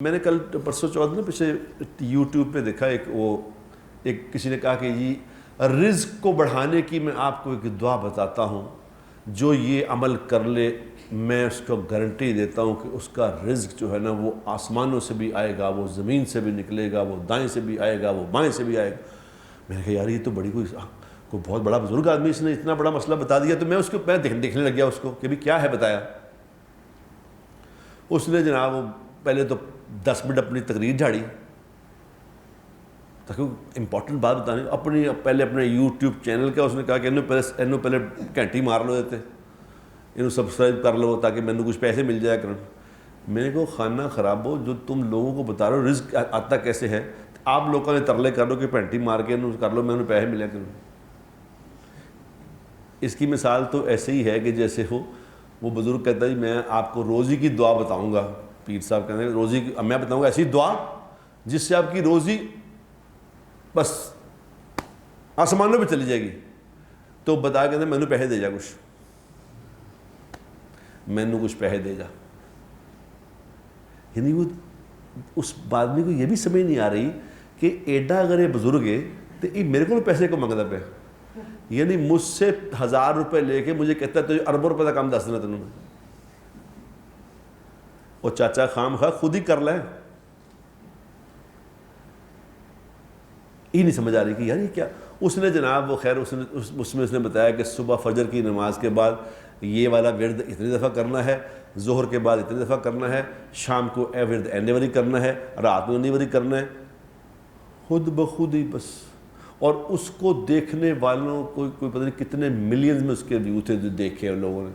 میں نے کل پرسوں چوتھ میں پیچھے یوٹیوب پہ دیکھا ایک کسی نے کہا کہ جی رزق کو بڑھانے کی میں آپ کو ایک دعا بتاتا ہوں، جو یہ عمل کر لے میں اس کو گارنٹی دیتا ہوں کہ اس کا رزق جو ہے نا وہ آسمانوں سے بھی آئے گا، وہ زمین سے بھی نکلے گا، وہ دائیں سے بھی آئے گا، وہ بائیں سے بھی آئے گا۔ میں نے کہا یار یہ تو کوئی بہت بڑا بزرگ آدمی اس نے اتنا بڑا مسئلہ بتا دیا، تو میں اس کو دیکھنے لگ گیا اس کو کہ بھی کیا ہے بتایا۔ اس نے جناب پہلے تو 10 منٹ اپنی تقریر جھاڑی تاکہ امپورٹنٹ بات بتانی، پہلے اپنے یوٹیوب چینل کا اس نے کہا کہ انہوں پہلے گھنٹی مار لو دیتے، انہوں سبسکرائب کر لو تاکہ میں نے کچھ پیسے مل جایا کرن۔ میں نے کہا خانہ خراب ہو، جو تم لوگوں کو بتا رہے ہو رزق آتا کیسے ہے، آپ لوگوں نے ترلے کر لو کہ گھنٹی مار کے انہوں کر لو میں انہیں پیسے ملیا کروں۔ اس کی مثال تو ایسے ہی ہے کہ جیسے وہ بزرگ کہتا ہے میں آپ کو روزی کی دعا بتاؤں گا، پیر صاحب کہتے ہیں روزی کی میں بتاؤں گا ایسی دعا جس سے آپ کی روزی بس آسمانوں پہ چلی جائے گی۔ تو بتا کہتے ہیں میں نے پیسے دے جا، میں نے کچھ پیسے دے جا۔ یعنی وہ اس آدمی کو یہ بھی سمجھ نہیں آ رہی کہ ایڈا اگر یہ بزرگ ہے تو یہ میرے کو پیسے کو منگتا پہ، یعنی مجھ سے 1000 روپے لے کے مجھے کہتا ہے تو اربوں روپے کا کام دس دینا تینوں۔ اور چاچا خام خواہ خود ہی کر لیں، یہ نہیں سمجھ آ رہی کہ یار یہ کیا۔ اس نے جناب وہ خیر اس میں بتایا کہ صبح فجر کی نماز کے بعد یہ والا ورد اتنی دفعہ کرنا ہے، ظہر کے بعد اتنی دفعہ کرنا ہے، شام کو اے ورد اینڈ وری کرنا ہے، رات میں اینڈ وری کرنا ہے، خود بخود ہی بس۔ اور اس کو دیکھنے والوں کوئی پتہ نہیں کتنے ملینز میں اس کے ویو تھے جو دیکھے ان لوگوں نے۔